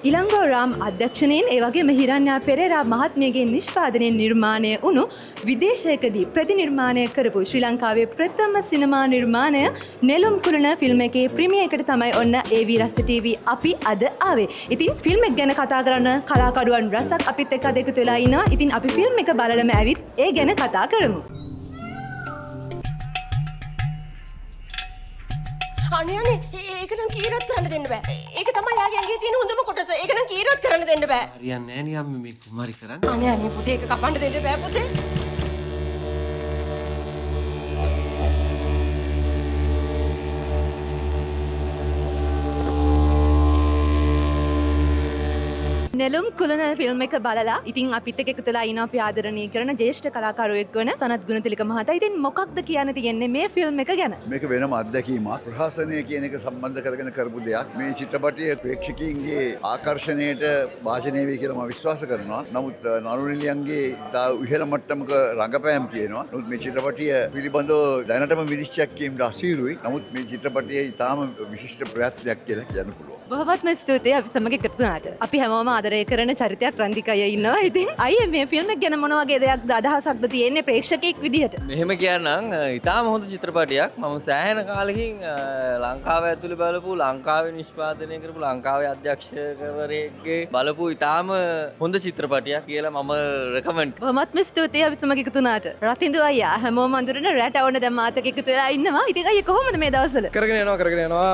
ඉලංගෝ රාම් අධ්‍යක්ෂණයෙන් ඒවගේ හිරන්‍යා පෙරේරා මහත්මියගේ නිෂ්පාදනයෙන් නිර්මාණය වුණු විදේශයකදී ප්‍රතිනිර්මාණය කරපු ශ්‍රී ලංකාවේ ප්‍රථම සිනමා නිර්මාණය නෙළුම් කුලන ෆිල්ම් එකේ ප්‍රීමියර් එකට තමයි ඔන්න AV රස්ත TV අපි අද ආවේ. ඉතින් ෆිල්ම් එක ගැන කතා කරන කලාකරුවන් රසක් අපිත් එක්ක අද එකතු වෙලා ඉනවා. ඉතින් අපි ෆිල්ම් එක බලලම ඇවිත් ඒ ගැන කතා කරමු. අනේ ඒක නම් කීරත් කරන්න දෙන්න බෑ. ඒක තමයි යාගේ ඇඟේ තියෙන හොඳම කොටස. ඒක නම් කීරත් කරන්න දෙන්න බෑ. හරියන්නේ නෑ නේ අම්මේ මේ කුමාරි කරන්නේ. අනේ පුතේ ඒක කපන්න දෙන්න බෑ පුතේ. නෙළුම් කුලන ෆිල්ම් එක බලලා ඉතින් අපිත් එක්ක එකතුලා ඉනවා අපි ආදරණීය කරන ජ්‍යෙෂ්ඨ කලාකරුවෙක් වන සනත් ගුණතිලක මහතා. ඉතින් මොකක්ද කියන්න තියෙන්නේ මේ ෆිල්ම් එක ගැන? මේක වෙනම අත්දැකීමක්. ප්‍රහාසනය කියන එක සම්බන්ධ කරගෙන කරපු දෙයක්. මේ චිත්‍රපටයේ ප්‍රේක්ෂකයන්ගේ ආකර්ෂණයට වාජනය වේ කියලා මම විශ්වාස කරනවා. නමුත් නළුනිලියන්ගේ ඉතා ඉහළ මට්ටමක රංගපෑම් තියෙනවා. නමුත් මේ චිත්‍රපටය පිළිබඳව දැනටම විනිශ්චයක් කිරීමට අසීරුයි. නමුත් මේ චිත්‍රපටයේ ඉතාම විශිෂ්ට ප්‍රයත්නයක් කියලා කියන්න පුළුවන්. බොහොමත්ම ස්තුතියි අපි සමග එකතු වුණාට. අපි හැමෝම ආදරය කරන චරිතයක් රන්දික අය ඉන්නවා. ඉතින් අයියේ මේ ෆිල්ම් එක ගැන මොන වගේ දෙයක්ද අදහසක්ද තියෙන්නේ ප්‍රේක්ෂකෙක් විදිහට? මෙහෙම කියන්නම් ඉතාම හොඳ චිත්‍රපටයක්. මම සෑහෙන කාලෙකින් ලංකාව ඇතුළේ බලපු ලංකාවේ නිෂ්පාදනය කරපු ලංකාවේ අධ්‍යක්ෂකවරයෙක්ගේ බලපු ඉතාම හොඳ චිත්‍රපටයක් කියලා මම රෙකමන්ඩ්. බොහොමත්ම ස්තුතියි අපි සමග එකතු වුණාට. රතින්දු අයියා හැමෝම අඳුරන රැට වුණ දැන් මාත් එක්ක එකතු වෙලා ඉන්නවා. ඉතින් අයියේ කොහොමද මේ දවස්වල? කරගෙන යනවා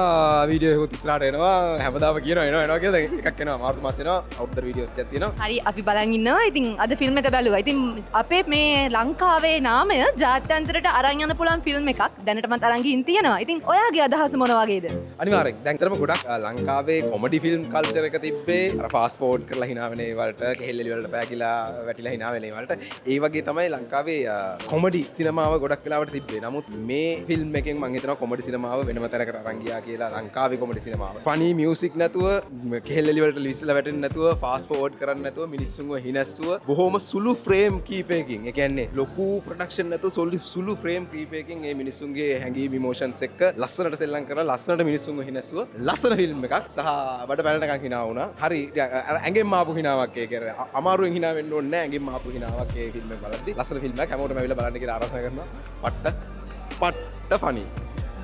වීඩියෝ එකකුත් ඉස්සරහට එනවා හැමදාම කියනවා එනවා කියලා එකක් එනවා මාර්තු මාසෙ එනවා අවුට්ඩර් වීඩියෝස් ටිකක් තියෙනවා. හරි අපි බලන් ඉන්නවා. ඉතින් අද ෆිල්ම් එක බැලුවා. ඉතින් අපේ මේ ලංකාවේ නාමය ජාත්‍යන්තරයට අරන් යන්න පුළුවන් ෆිල්ම් එකක් දැනටමත් අරන් ගිහින් තියෙනවා. ඉතින් ඔයාගේ අදහස මොන වගේද? අනිවාර්යෙන් දැන් තරම ගොඩක් ලංකාවේ කොමඩි ෆිල්ම් කල්චර් එක තිබ්බේ අර ෆාස්ට් ෆෝඩ් කරලා hina වෙන ඒ වලට කෙහෙල් එලි වලට පෑකිලා වැටිලා hina වෙන ඒ වලට ඒ වගේ තමයි ලංකාවේ කොමඩි සිනමාව ගොඩක් වෙලාවට තිබ්බේ. නමුත් මේ ෆිල්ම් එකෙන් මම හිතනවා කොමඩි සිනමාව වෙනම තැනකට අරන් ගියා කියලා ලංකාවේ කොමඩි සිනමාව. ෆනි මියුසික් නැතුව කෙහෙල් එලි වලට ලිස්සලා වැටෙන්නේ නැතුව ෆාස්ට් ෆෝවර්ඩ් කරන්නේ නැතුව මිනිස්සුන්ව හිනස්සුව බොහොම සුළු ෆ්‍රේම් කීපයකින් ඒ කියන්නේ ලොකු ප්‍රොඩක්ෂන් නැතුව සුළු ෆ්‍රේම් කීපයකින් මේ මිනිස්සුන්ගේ හැඟීම් ඉමෝෂන්ස් එක්ක ලස්සනට සෙල්ලම් කරලා ලස්සනට මිනිස්සුන්ව හිනස්සුව ලස්සන ෆිල්ම් එකක් සහ බඩ පැලනකන් hina වුණා. හරි ඇඟෙන් මාපු හිනාවක් ඒක අමාරුවෙන් hina වෙන්න ඕනේ නැහැ. ඇඟෙන් මාපු හිනාවක් ඒ ෆිල්ම් එක බලද්දි ලස්සන ෆිල්ම් එකක් හැමෝටම ඇවිල්ලා බලන්න කියලා ආරාධනා කරනවා. පට්ට ෆනි.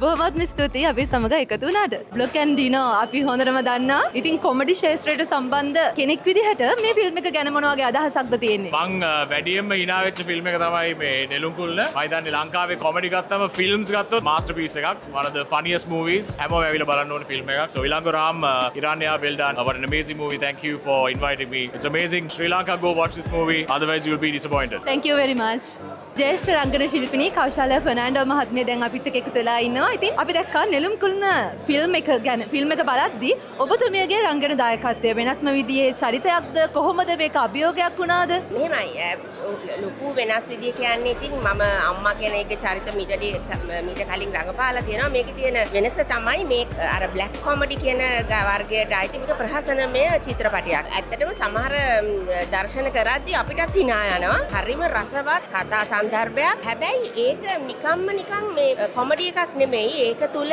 බොහොමත්ම ස්තුතියි අපි සමග එකතු වුණාට. බ්ලොක් ඇන්ඩ් ඩිනෝ අපි හොඳටම දන්නා. ඉතින් කොමඩි ශාස්ත්‍රයට සම්බන්ධ කෙනෙක් විදිහට මේ ෆිල්ම් එක ගැන මොන වගේ අදහසක්ද තියෙන්නේ? මං වැඩියෙන්ම hina වෙච්ච ෆිල්ම් එක තමයි මේ නෙළුම් කුල්න. මම හිතන්නේ ලංකාවේ කොමඩි ගත්තම ෆිල්ම්ස් ගත්තොත් මාස්ටර්පීස් එකක්. one of the funniest movies. හැමෝම ඇවිල්ලා බලන්න ඕන ෆිල්ම් එකක්. So Ilango Ram, Iranya, well done. What an amazing movie. Thank you for inviting me. It's amazing. Sri Lanka, go watch this movie. Otherwise you'll be disappointed. Thank you very much. ජ්‍යෙෂ්ඨ රංගන ශිල්පිනී කෞශාල ෆර්නෑන්ඩෝ මහත්මිය දැන් අපිත් එක්ක එකතු වෙලා ඉන්නවා. ඉතින් අපි දැක්කා නෙළුම් කුලන ෆිල්ම් එක ගැන ෆිල්ම් එක බලද්දී ඔබතුමියගේ රංගන දායකත්වය වෙනස්ම විදිහේ චරිතයක්ද කොහොමද මේක අභියෝගයක් වුණාද? මෙහෙමයි ලොකු වෙනස් විදිය කියන්නේ ඉතින් මම අම්මා කියන එකේ චරිත මීට කලින් රඟපාලා තියෙනවා. මේකේ තියෙන වෙනස තමයි මේ අර බ්ලැක් කොමඩි කියන වර්ගයට අයිති මේක ප්‍රහසනමය චිත්‍රපටයක්. ඇත්තටම සමහර දර්ශන කරද්දී අපිටත් hina යනවා. හරිම රසවත් කතා සන්දර්භයක්. හැබැයි ඒක නිකන් මේ කොමඩි එකක් නෙමෙයි. ඒක තුල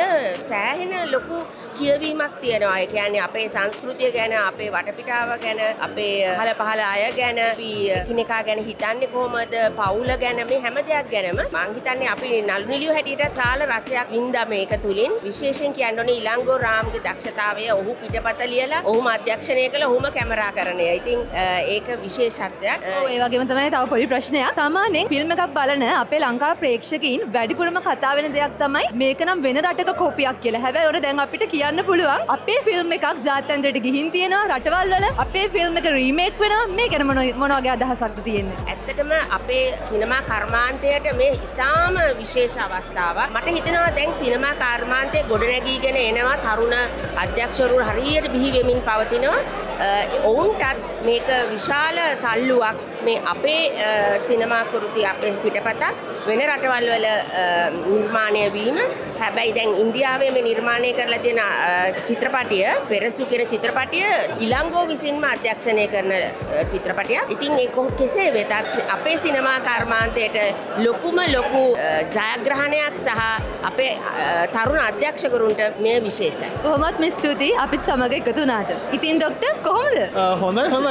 සෑහෙන ලොකු කියවීමක් තියෙනවා. ඒ කියන්නේ අපේ සංස්කෘතිය ගැන, අපේ වටපිටාව ගැන, අපේ පහළ පහළ අය ගැන, අපි කිනෙකා ගැන හිතන්නේ කොහොමද, පවුල ගැන මේ හැම දෙයක් ගැනම මං හිතන්නේ අපි නළුනිලියෝ හැටියට කාල රසයක් වින්දා මේක තුලින්. විශේෂයෙන් කියන්න ඕනේ ඉලංගෝ රාම්ගේ දක්ෂතාවය. ඔහු පිටපත ලියලා, ඔහුම අධ්‍යක්ෂණය කළා, ඔහුම කැමරාකරණය. ඉතින් ඒක විශේෂත්වයක්. ඒ වගේම තමයි තව පොඩි ප්‍රශ්නයක්. සාමාන්‍යයෙන් ෆිල්ම් එකක් බලන අපේ ලංකා ප්‍රේක්ෂකයින් වැඩිපුරම කතා වෙන දෙයක් තමයි මේක නම් වෙන රටක කොපියක් කියලා. හැබැයි ඔන්න දැන් අපිට කියන්න පුළුවන් අපේ ෆිල්ම් එකක් ජාත්‍යන්තරයට ගිහින් තියෙනවා රටවල් වල. අපේ ෆිල්ම් එක රීමේක් වෙනවා. මේක ගැන මොන වගේ අදහසක්ද තියෙන්නේ? ඇත්තටම අපේ සිනමා කර්මාන්තයට මේ ඉතාම විශේෂ අවස්ථාවක්. මට හිතෙනවා දැන් සිනමා කර්මාන්තයේ ගොඩනැගීගෙන එනවා තරුණ අධ්‍යක්ෂකවරු හරියට බිහි වෙමින් පවතිනවා. ඔවුන්ටත් මේක විශාල තල්ලුවක්. මේ අපේ සිනමා කෘති අපේ පිටපතක් වෙන රටවල් වල නිර්මාණය වීම හැබැයි දැන් ඉන්දියාවේ මේ නිර්මාණය කරලා තියෙන චිත්‍රපටය පෙරසු කියන චිත්‍රපටය ඉලංගෝ විසින්ම අධ්‍යක්ෂණය කරන චිත්‍රපටයක්. ඉතින් ඒක කෙසේ වෙතත් අපේ සිනමා කර්මාන්තයට ලොකු ජයග්‍රහණයක් සහ අපේ තරුණ අධ්‍යක්ෂකරුන්ට මේ විශේෂයි. කොහොමත් මේ ස්තුතියි අපිත් සමග එකතු වුණාට. ඉතින් ඩොක්ටර් කොහොමද? හොඳයි මම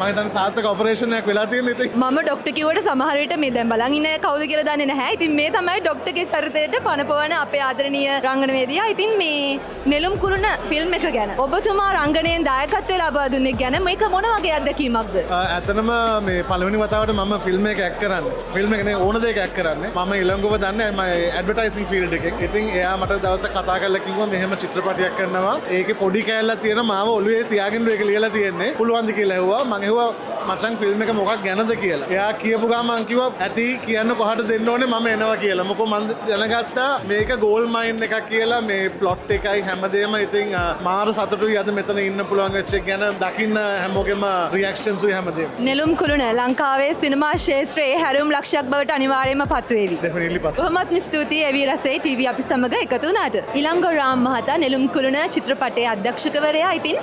හිතන්නේ සාර්ථක ඔපරේෂන් එකක් වෙලා තියෙන ඉතින්. මම ඩොක්ටර් කිව්වට සමහර විට මේ දැන් බලන් ඉන්න කවුද කියලා දන්නේ නැහැ. ඉතින් මේ තමයි ඩොක්ටර්ගේ චරිතයට පනපවන අපේ ආදරණීය රංගනවේදියා. ඉතින් මේ නෙළුම් කුරුණ ෆිල්ම් එක ගැන ඔබතුමා රංගනයෙන් දායකත්වය ලබා දුන්නේ ගැන මේක මොන වගේ අත්දැකීමක්ද? ඇත්තටම මේ පළවෙනි වතාවට මම ෆිල්ම් එක ඇක්ට් කරන්නේ. ෆිල්ම් එකනේ ඕන දෙයක ඇක්ට් කරන්නේ. මම ඉලංගුව දන්නේ මම ඇඩ්වර්ටයිසිං ෆීල්ඩ් එකේ. ඉතින් එයා මට දවසක් කතා කරලා කිව්වා මෙහෙම චිත්‍රපටයක් කරනවා. ඒකේ පොඩි කෑල්ලක් තියෙන මාව ඔළුවේ තියාගෙන ඒක ලියලා තියෙන්නේ. පුළුවන්ද කියලා ඇහුවා. මම ඇහුවා මචං ෆිල්ම් එක මොකක් ගැනද කියලා. එයා කියපු ගමන් මං කිව්වා ඇති කියන්න කොහට දෙන්න ඕනේ මම එනවා කියලා. මොකෝ මං දැනගත්තා මේක ගෝල් මයින් එකක් කියලා මේ ප්ලොට් එකයි හැමදේම ඉතින් මාර සතුටුයි අද මෙතන ඉන්න පුළුවන් වෙච්ච එක ගැන දකින්න හැමෝගෙම රියැක්ෂන්ස් උයි හැමදේම. නෙළුම් කුරුණ ලංකාවේ සිනමා ක්ෂේත්‍රයේ හැරවුම් ලක්ෂයක් බවට අනිවාර්යයෙන්ම පත්වේවි. ඩෙෆිනිට්ලි පත්. කොහොමත් ස්තුතියි එවි රසයි ටීවී අපි සමග එකතු වුණාට. ඉලංගෝ රාම් මහතා නෙළුම් කුරුණ චිත්‍රපටයේ අධ්‍යක්ෂකවරයා. ඉතින්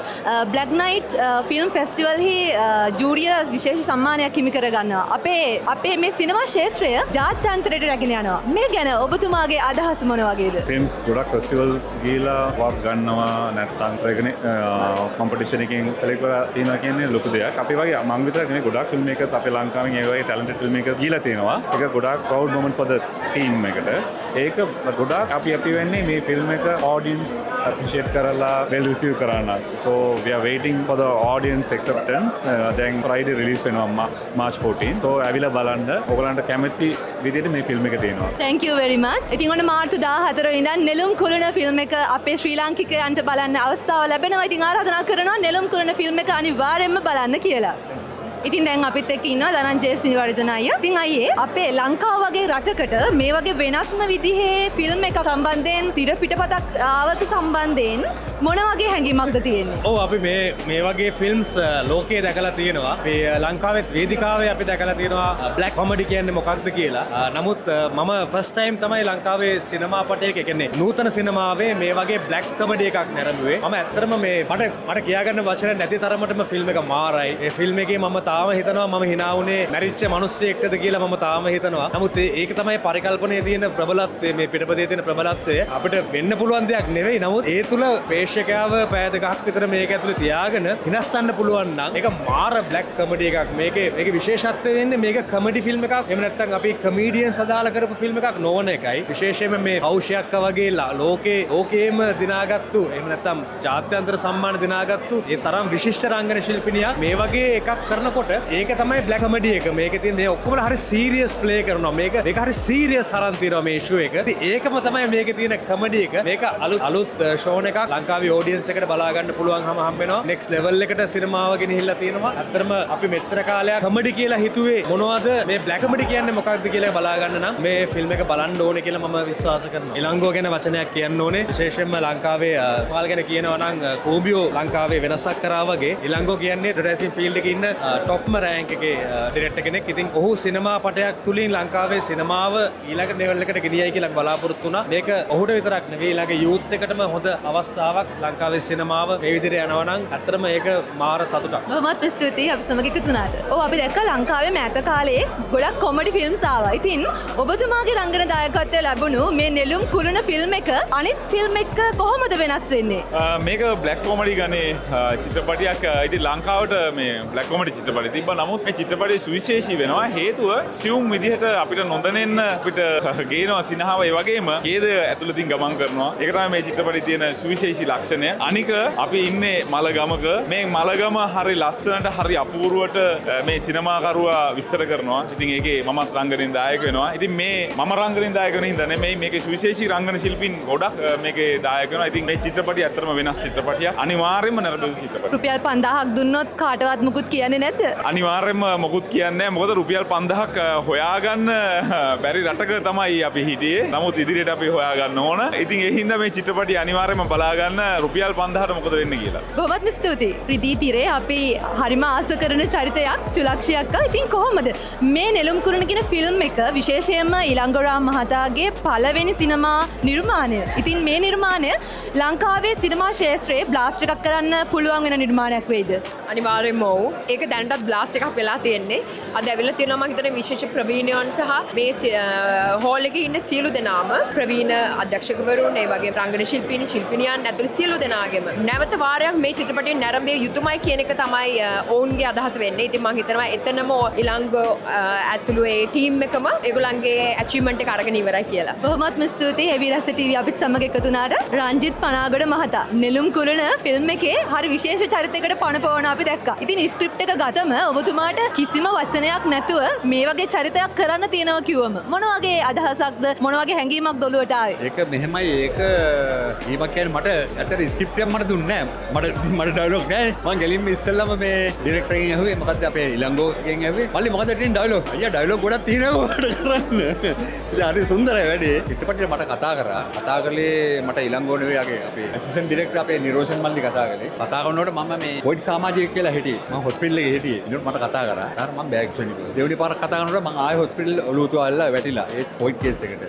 බ්ලැක් නයිට් ෆිල්ම් ෆෙස්ටිවල්හි ජූරිය විශේෂ සම්මානයක් හිමි කරගන්නවා. අපේ මේ සිනමා ක්ෂේත්‍රය ජාත්‍යන්තරයට රැගෙන යනවා. මේ ගැන ඔබතුමාගේ අදහස මොන වගේද? ෆිල්ම්ස් ගොඩක් ෆෙස්ටිවල් ගිහිලා වර්ක් ගන්නවා නැත්නම් රෙගන කොම්පිටිෂන් එකකින් සෙලෙක්ට් කරලා තියෙනවා කියන්නේ ලොකු දෙයක්. අපි වගේ මම විතරක් නෙවෙයි ගොඩක් ෆිල්ම් මේකර්ස් අපේ ලංකාවෙන් ඒ වගේ ටැලන්ටඩ් ෆිල්ම් මේකර්ස් ගිහිලා තියෙනවා. ඒක ගොඩක් ප්‍රවුඩ් මොමන්ට් ෆොර් ද ටීම් එකට. ඒක ගොඩක් අපි වෙන්නේ මේ ෆිල්ම් එක ඔඩියන්ස් අප්‍රීෂিয়েට් කරලා වෙල් රිසීව් කරන්න. so we are waiting for the audience acceptance. දැන් Friday release වෙනවා March 14. so ඇවිල්ලා බලන්න. ඔයගලන්ට කැමති විදිහට මේ ෆිල්ම් එක තියෙනවා. thank you very much. ඉතින් ඔන්න මාර්තු 14 වෙනිදා නෙළුම් කුරුණ ෆිල්ම් එක අපේ ශ්‍රී ලාංකිකයන්ට බලන්න අවස්ථාව ලැබෙනවා. ඉතින් ආරාධනා කරනවා නෙළුම් කුරුණ ෆිල්ම් එක අනිවාර්යයෙන්ම බලන්න කියලා. ඉතින් දැන් අපිත් එක්ක ඉන්නවා ධනංජය සිනිවර්ධන අයියා. ඉතින් අයියේ අපේ ලංකාව වගේ රටකට මේ වගේ වෙනස්ම විදිහේ ෆිල්ම් එකක් සම්බන්ධයෙන් තිර පිටපතක් ආවක සම්බන්ධයෙන් මොන වගේ හැඟීමක්ද තියෙන්නේ? ඔව් අපි මේ වගේ ෆිල්ම්ස් ලෝකයේ දැකලා තියෙනවා. මේ ලංකාවෙත් වේදිකාවේ අපි දැකලා තියෙනවා බ්ලැක් කොමඩි කියන්නේ මොකක්ද කියලා. නමුත් මම ෆස්ට් ටයිම් තමයි ලංකාවේ සිනමා පටයක කියන්නේ නූතන සිනමාවේ මේ වගේ බ්ලැක් කොමඩි එකක් නැරඹුවේ. මම ඇත්තටම මේ මට කියාගන්න වචන නැති තරමටම ෆිල්ම් එක මාරයි. ඒ ෆිල්ම් එකේ මම තාම හිතනවා මම hina වුණේ මැරිච්ච මිනිස්සෙක්ටද කියලා මම තාම හිතනවා. නමුත් ඒක තමයි පරිකල්පනයේ තියෙන ප්‍රබලත්වය, මේ පිටපතේ තියෙන ප්‍රබලත්වය. අපිට වෙන්න පුළුවන් දෙයක් නෙවෙයි. නමුත් ඒ තුල ප්‍රේක්ෂකයාව පැය දෙකක් විතර මේක ඇතුලේ තියාගෙන හිනස්සන්න පුළුවන් නම් ඒක මාර බ්ලැක් කොමඩි එකක්. මේකේ විශේෂත්වය වෙන්නේ මේක කොමඩි ෆිල්ම් එකක්. එහෙම නැත්නම් අපි කමීඩියන්ස් අදාළ කරපු ෆිල්ම් එකක් නොවන එකයි. විශේෂයෙන්ම මේ කෞශයක්ක වගේ ලෝකේම දිනාගත්තු එහෙම නැත්නම් ජාත්‍යන්තර සම්මාන දිනාගත්තු ඒ තරම් විශිෂ්ට රංගන ශිල්පිනියක් මේ වගේ එකක් කරනකොට ඒක තමයි බ්ලැක් කොමඩි එක. මේකේ තියෙන මේ ඔක්කොම හරි සීරියස් ප්ලේ කරනවා. මේක හරි සීරියස් අරන් තියෙනවා මේ ඉෂුව එක. ඉතින් ඒකම තමයි මේකේ තියෙන කොමඩි එක. මේක අලුත් ෂෝන් එකක්. ලංකාවේ ඔඩියන්ස් එකට බලා ගන්න පුළුවන්කම හම්බ වෙනවා. නෙක්ස්ට් ලෙවල් එකට සිනමාව ගෙනහිල්ලා තියෙනවා. අත්‍තරම අපි මෙච්චර කාලයක් කොමඩි කියලා හිතුවේ මොනවද මේ බ්ලැක් කොමඩි කියන්නේ මොකක්ද කියලා බලා ගන්න නම් මේ ෆිල්ම් එක බලන්න ඕනේ කියලා මම විශ්වාස කරනවා. ඉලංගෝ ගැන වචනයක් කියන්න ඕනේ. විශේෂයෙන්ම ලංකාවේ පාල් ගැන කියනවා නම් කෝඹියෝ ලංකාවේ වෙනසක් කරා වගේ ඉලංගෝ කියන්නේ ඇඩ්වර්ටයිසිං ෆීල්ඩ් එකේ ඉන්න টොප්ම රෑන්ක් එකේ ඩිරෙක්ටර් කෙනෙක්. ඉතින් ඔහු සිනමා පටයක් තුලින් ලංකාවේ සිනමාව ඊළඟ ලෙවල් එකට ගෙනියයි කියලා බලාපොරොත්තු වුණා. මේක ඔහුට විතරක් නෙවෙයි ඊළඟ යූත් එකටම හොඳ අවස්ථාවක්. ලංකාවේ සිනමාව මේ විදිහට යනවා නම් අත්‍තරම ඒක මාර සතුටක්. බොහොමත් ස්තුතියි අපි සමග එකතු වුණාට. ඔව් අපි දැක්ක ලංකාවේ මෑත කාලේ ගොඩක් කොමඩි ෆිල්ම්ස් ආවා. ඉතින් ඔබතුමාගේ රංගන දායකත්වය ලැබුණු මේ නෙළුම් කුරුණ ෆිල්ම් එක අනිත් ෆිල්ම් එක කොහොමද වෙනස් වෙන්නේ? මේක බ්ලැක් කොමඩි ගනේ චිත්‍රපටයක්. ඉතින් ලංකාවට මේ බ්ලැක් කොමඩි චිත්‍රපටය තිබ්බා. නමුත් මේ චිත්‍රපටයේ සුවිශේෂී වෙනවා. හේතුව සියුම් විදිහට අපිට නොදැනෙන්න අපිට ගේනවා සිනහව. ඒ වගේම ඡේදය ඇතුළතින් ගමන් කරනවා. ඒක තමයි මේ චිත්‍රපටයේ තියෙන සුවිශේෂී ලක්ෂණය. අනික අපි ඉන්නේ මලගමක. මේ මලගම හරි ලස්සනට හරි අපූර්වට මේ සිනමාකරුවා විස්තර කරනවා. ඉතින් ඒකේ මමත් රංගනෙන් දායක වෙනවා. ඉතින් මේ මම රංගනෙන් දායක වෙන හින්දා නෙමෙයි මේකේ සුවිශේෂී රංගන ශිල්පීන් ගොඩක් මේකේ දායක වෙනවා. ඉතින් මේ චිත්‍රපටය ඇත්තටම වෙනස් චිත්‍රපටයක්. අනිවාර්යයෙන්ම නරඹන චිත්‍රපටයක්. රුපියල් 5000ක් දුන්නොත් කාටවත් මුකුත් කියන්නේ නැද්ද? අනිවාර්යෙන්ම මොකුත් කියන්නේ මොකද රුපියල් 5000ක් හොයාගන්න බැරි රටක තමයි අපි හිටියේ. නමුත් ඉදිරියට අපි හොයාගන්න ඕන. ඉතින් ඒ හින්දා මේ චිත්‍රපටිය අනිවාර්යෙන්ම බලාගන්න රුපියල් 5000ට මොකද වෙන්නේ කියලා. බොහොමත්ම ස්තුතියි. ප්‍රීති තිරේ අපි හරිම ආස කරන චරිතයක් චුලක්ෂි අක්කා. ඉතින් කොහොමද මේ නෙළුම් කුරුණ කියන ෆිල්ම් එක විශේෂයෙන්ම ඉලංගොරාම් මහතාගේ පළවෙනි සිනමා නිර්මාණය. ඉතින් මේ නිර්මාණය ලංකාවේ සිනමා ක්ෂේත්‍රයේ බ්ලාස්ට් එකක් කරන්න පුළුවන් වෙන නිර්මාණයක් වෙයිද? අනිවාර්යෙන්ම ඔව්. ඒක දැනටත් බ්ලාස්ට් එකක් වෙලා තියෙන්නේ. අද ඇවිල්ලා තියෙනවා මම හිතන්නේ විශේෂ ප්‍රවීණයන් සහ මේ හෝල් එකේ ඉන්න සියලු දෙනාම ප්‍රවීණ අධ්‍යක්ෂකවරුන් ඒ වගේ රංගන ශිල්පීනි ශිල්පිනියන් ඇතුළු සියලු දෙනාගේම නැවත වාරයක් මේ චිත්‍රපටය නැරඹිය යුතුමයි කියන එක තමයි ඔවුන්ගේ අදහස වෙන්නේ. ඉතින් මම හිතනවා එතනම ඉලංගෝ ඇතුළු ඒ ටීම් එකම ඒගොල්ලන්ගේ ඇචීව්මන්ට් එක අරගෙන ඉවරයි කියලා. බොහොමත්ම ස්තුතියි හෙවි රස ටීවී අපිත් සමග එකතු වුණාට. රංජිත් පනාගොඩ මහතා නෙළුම් කුරුණ ෆිල්ම් එකේ හරි විශේෂ චරිතයකට පනපවන අපි දැක්කා. ඉතින් ස්ක්‍රිප්ට් එක ගතම ඔබතුමාට කිසිම වචනයක් නැතුව මේ වගේ චරිතයක් කරන්න තියෙනවා කිව්වම මොන වගේ අදහසක්ද මොන වගේ හැඟීමක් දොළුවට ආවේ? ඒක මෙහෙමයි ඒක ඊමක් කියන්නේ මට ඇත්තට ස්ක්‍රිප්ට් එක මට දුන්නේ නැහැ. මට ඩයලොග් නැහැ. මම ගෙලින්ම ඉස්සෙල්ලාම මේ ඩිරෙක්ටර්ගෙන් ඇහුවේ මොකද්ද අපේ ඉලංගෝගෙන් ඇහුවේ. මල්ලි මොකද්ද ඉතින් ඩයලොග්? අයියා ඩයලොග් ගොඩක් තියෙනවා මට කරන්න. ඉතින් හරි සුන්දරයි වැඩේ. චිත්‍රපටියේ මට කතා කරා. කතා කරලේ මට ඉලංගෝ නෙවෙයි යගේ අපේ ඇසිස්ටන්ට් ඩිරෙක්ටර් අපේ නිරෝෂන් මල්ලි කතා කරේ. කතා කරනකොට මම මේ පොයිට් සමාජිකයෙක් කියලා හිටියේ. මම හොස්පිටල් එකේ හිටියේ. ඊට මට කතා කරා. ඊට මම බෑග් සෙනික. දෙවෙනි පාරක් කතා කරනකොට මම ආයෙ හොස්පිටල් ඔලුව තුවාලලා වැටිලා ඒ පොයිට් කේස් එකට.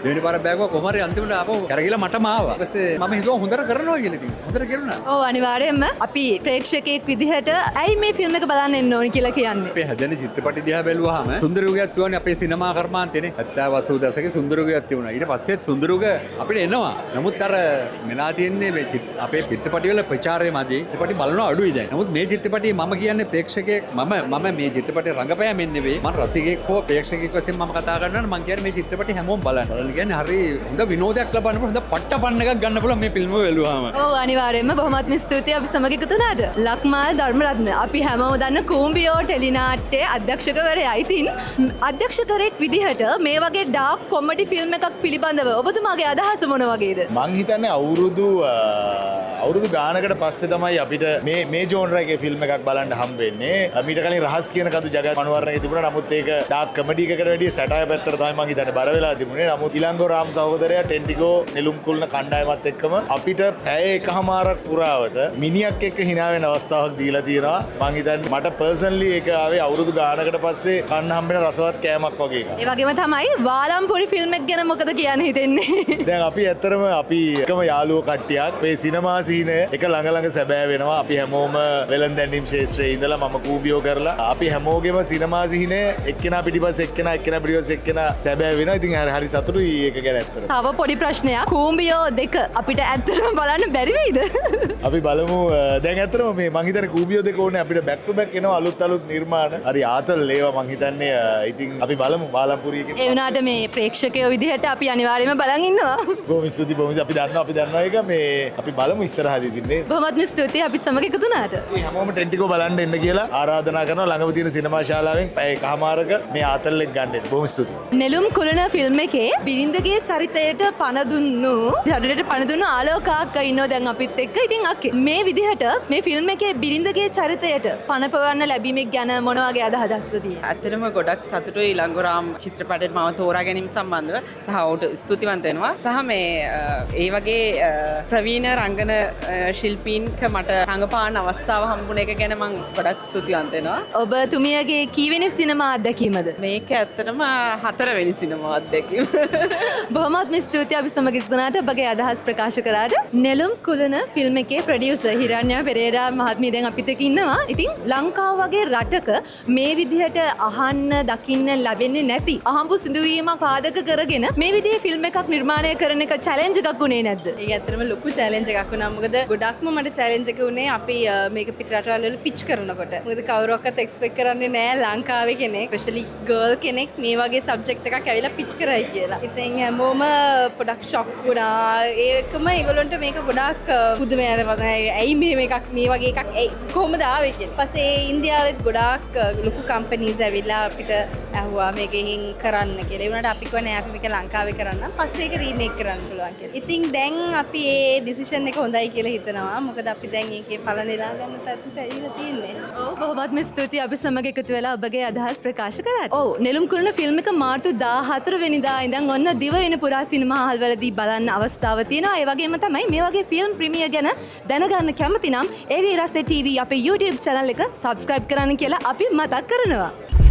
දෙවෙනි පාර බෑගුවා කොහොම හරි අන්තිමට ආපහු කරගිලා මටම ආවා. ඊට පස්සේ මම හිතුවා හොඳට කරනවා කියලා ඉතින්. හොඳට කරුණා. ඔව් අනිවාර්යයෙන්ම අපි ප්‍රේක්ෂකයෙක් විදිහට ඇයි මේ ෆිල්ම් එක බලන්න එන්න ඕනි කියලා කියන්නේ. අපේ හැදෙන චිත්‍රපටි දිහා බැලුවාම සුන්දරයුගයක් තියුණානේ අපේ සිනමා කර්මාන්තේනේ 70 80 දශකේ සුන්දරයුගයක් තියුණා. ඊට පස්සෙත් සුන්දරයුග අපිට එනවා. නමුත් අර මෙලා තියෙන්නේ මේ අපේ චිත්‍රපටි වල ප්‍රචාරය මැදි චිත්‍රපටි බලනවා අඩුයි දැන්. නමුත් මේ චිත්‍රපටියේ මම කියන්නේ ප්‍රේක්ෂකයෙක් මම මේ චිත්‍රපටියේ රංගපෑමෙන් නෙවෙයි මම රසිකයෙක් හෝ ප්‍රේක්ෂකයෙක් වශයෙන් මම කතා කරනවා මම කියන්නේ මේ චිත්‍රපටි හැමෝම බලන්න. බලන්න කියන්නේ හරි හොඳ විනෝදයක් ලබන්න පුළුවන් හොඳ පට්ටපන්න එකක් ගන්න පුළුවන් මේ ෆිල්ම් එක බැලුවාම. ඔව් අනිවාර්යයෙන්ම බොහොමත්ම ස්තුතියි අපි සමග එකතු වුණාට. ලක්මාල් ධර්මරත්න අපි හැමෝම දන්න කූඹියෝ ටෙලිනාට්‍යයේ අධ්‍යක්ෂකවරයා. ඉතින් අධ්‍යක්ෂකරෙක් විදිහට මේ වගේ ඩාර්ක් කොමඩි ෆිල්ම් එකක් පිළිබඳව ඔබතුමාගේ අදහස මොන වගේද? මං හිතන්නේ අවුරුදු ගානකට පස්සේ තමයි අපිට මේ ජෝනර් එකේ ෆිල්ම් එකක් බලන්න හම්බ වෙන්නේ. මීට කලින් රහස් කියන කතු ජගත් මනෝවරණයේ තිබුණා. නමුත් ඒක ඩාර්ක් කොමඩි එකකට වැඩිය සැටයර් පැත්තට තමයි මං හිතන්නේ බර වෙලා තිබුණේ. නමුත් ඉලංගෝ රාම් සහෝදරයා ටෙන්ටිගෝ නෙළුම් කුරුණ කණ්ඩායමත් එක්කම අපිට පැය එකහමාරක් පුරාවට මිනිහක් එක්ක hina වෙන අවස්ථාවක් දීලා තියෙනවා. මං හිතන්නේ මට පර්සනලි ඒක ආවේ අවුරුදු ගානකට පස්සේ කන්න හම්බෙන රසවත් කෑමක් වගේ එකක්. ඒ වගේම තමයි වාලම්පුරි ෆිල්ම් එක ගැන මොකද කියන්න හිතෙන්නේ? දැන් අපි ඇත්තරම අපි එකම යාළුවෝ කට්ටියක් මේ සිනමා සීනය එක ළඟ සැබෑ වෙනවා. අපි හැමෝම වෙළඳැන්වීම් ශාස්ත්‍රයේ ඉඳලා මම කූඹියෝ කරලා අපි හැමෝගෙම සිනමා සීනය එක්කෙනා පිටිපස්ස එක්කෙනා පිටිපස්ස එක්කෙනා සැබෑ වෙනවා. ඉතින් හරි සතුටුයි ඒක ගැන ඇත්තට. තව පොඩි ප්‍රශ්නයක්. කූඹියෝ දෙක අපිට ඇත්තටම බලන්න බැරි වෙයිද? අපි බලමු. දැන් ඇත්තටම මේ මං හිතන්නේ කූඹියෝ දෙක ඕනේ අපිට බැක් ටු බැක් එනවා අලුත් නිර්මාණ. හරි ආතල් ඒවා මං හිතන්නේ. ඉතින් අපි බලමු වාලම්පුරි එකේ. ඒ වුණාට මේ ප්‍රේක්ෂකයෝ විදිහට අපි අනිවාර්යයෙන්ම බලන් ඉන්නවා. බොහොම ස්තුතියි අපි දන්නවා ඒක මේ අපි බලමු ඉස්සරහදී ඉතින් මේ. බොහොමත්ම ස්තුතියි අපිත් සමග එකතු වුණාට. මේ හැමෝම ටෙන්ටිකෝ බලන්න එන්න කියලා ආරාධනා කරනවා. ළඟම තියෙන සිනමා ශාලාවෙන් පැය එකමාරක මේ ආතල් එක ගන්න එන්න. බොහොම ස්තුතියි. නෙළුම් කුරුණ ෆිල්ම් එකේ බිරිඳගේ චරිතයට පණ දුන්නු ආලෝකාක්ක ඉන්නවා දැන් අපිත් එක්ක. ඉතින් අක්කේ මේ විදිහට මේ ෆිල්ම් එකේ බිරිඳගේ චරිතයට පණ පවන්න ලැබීමක් ගැන මොන වගේ අදහසක්ද තියෙන්නේ? ඇත්තටම ගොඩක් සතුටුයි ඉලංගොරාම් චිත්‍රපටයට මම තෝරා ගැනීම සම්බන්ධව සහ ඔහුට ස්තුතිවන්ත වෙනවා. සහ මේ ඒ වගේ ප්‍රවීණ රංගන ශිල්පීන්ක මට රඟපාන අවස්ථාව හම්බුන එක ගැන මම ගොඩක් ස්තුතිවන්ත වෙනවා. ඔබතුමියගේ කීවෙනි සිනමා අත්දැකීමද? මේක ඇත්තටම 4 වෙනි සිනමා අත්දැකීම. බොහොමත්ම ස්තුතියි අපි සමග ඉක්ුණාට ඔබගේ අදහස් ප්‍රකාශ කරාට. නෙළුම් කුරුණ ෆිල්ම් එකේ ප්‍රොඩියුසර් හිරාන්‍යා පෙරේරා මහත්මිය දැන් අපිත් එක්ක ඉන්නවා. ඉතින් ලංකාව වගේ රටක මේ විදිහට අහන්න දකින්න ලැබෙන්නේ නැති අහඹු සිදුවීමක් පාදක කරගෙන මේ විදිහේ ෆිල්ම් එකක් නිර්මාණය කරන එක චැලෙන්ජ් එකක් උනේ නැද්ද? ඒක ඇත්තටම ලොකු චැලෙන්ජ් එකක් වුණා. මොකද ගොඩක්ම මට චැලෙන්ජ් එක උනේ අපි මේක පිට රටවල් වල පිච් කරනකොට. මොකද කවුරක්වත් එක්ස්පෙක්ට් කරන්නේ නැහැ ලංකාවේ කෙනෙක්, ස්පෙෂලි ගර්ල් කෙනෙක් මේ වගේ සබ්ජෙක්ට් එකක් ඇවිල්ලා පිච් කරයි කියලා. ඉතින් හැමෝම පොඩක් ෂොක් වුණා. ඒකම ඒගොල්ලන්ට මේක ගොඩක් පුදුමයක් වගේ ඇයි මේ වගේ එකක් කොහොමද ආවේ කියලා. ඊපස්සේ ඉන්දියාවෙත් ගොඩාක් ලොකු කම්පනීස් ඇවිල්ලා අපිට ඇහුවා මේකෙන් කරන්න කියලා. ඒ වුණාට අපි කිව්වා නෑ අපි මේක ලංකාවේ කරන්න. පස්සේ ඒක රීමේක් කරන්න පුළුවන් කියලා. ඉතින් දැන් අපි මේ ඩිසිෂන් එක හොඳයි හොඳයි කියලා හිතනවා. මොකද අපි දැන් ඒකේ පල නෙලා ගන්න තත්ත්වයට ඇවිල්ලා තියෙන්නේ. ඔව් බොහොමත්ම ස්තුතියි අපි සමග එකතු වෙලා ඔබගේ අදහස් ප්‍රකාශ කරාට. ඔව් නෙළුම් කුරුණ ෆිල්ම් එක මාර්තු 14 වෙනිදා ඉඳන් ඔන්න දිවයින පුරා සිනමා හල්වලදී බලන්න අවස්ථාව තියෙනවා. ඒ වගේම තමයි මේ වගේ ෆිල්ම් ප්‍රීමියර් ගැන දැනගන්න කැමති නම් AV රස TV අපේ YouTube channel එක subscribe කරන්න කියලා අපි මතක් කරනවා.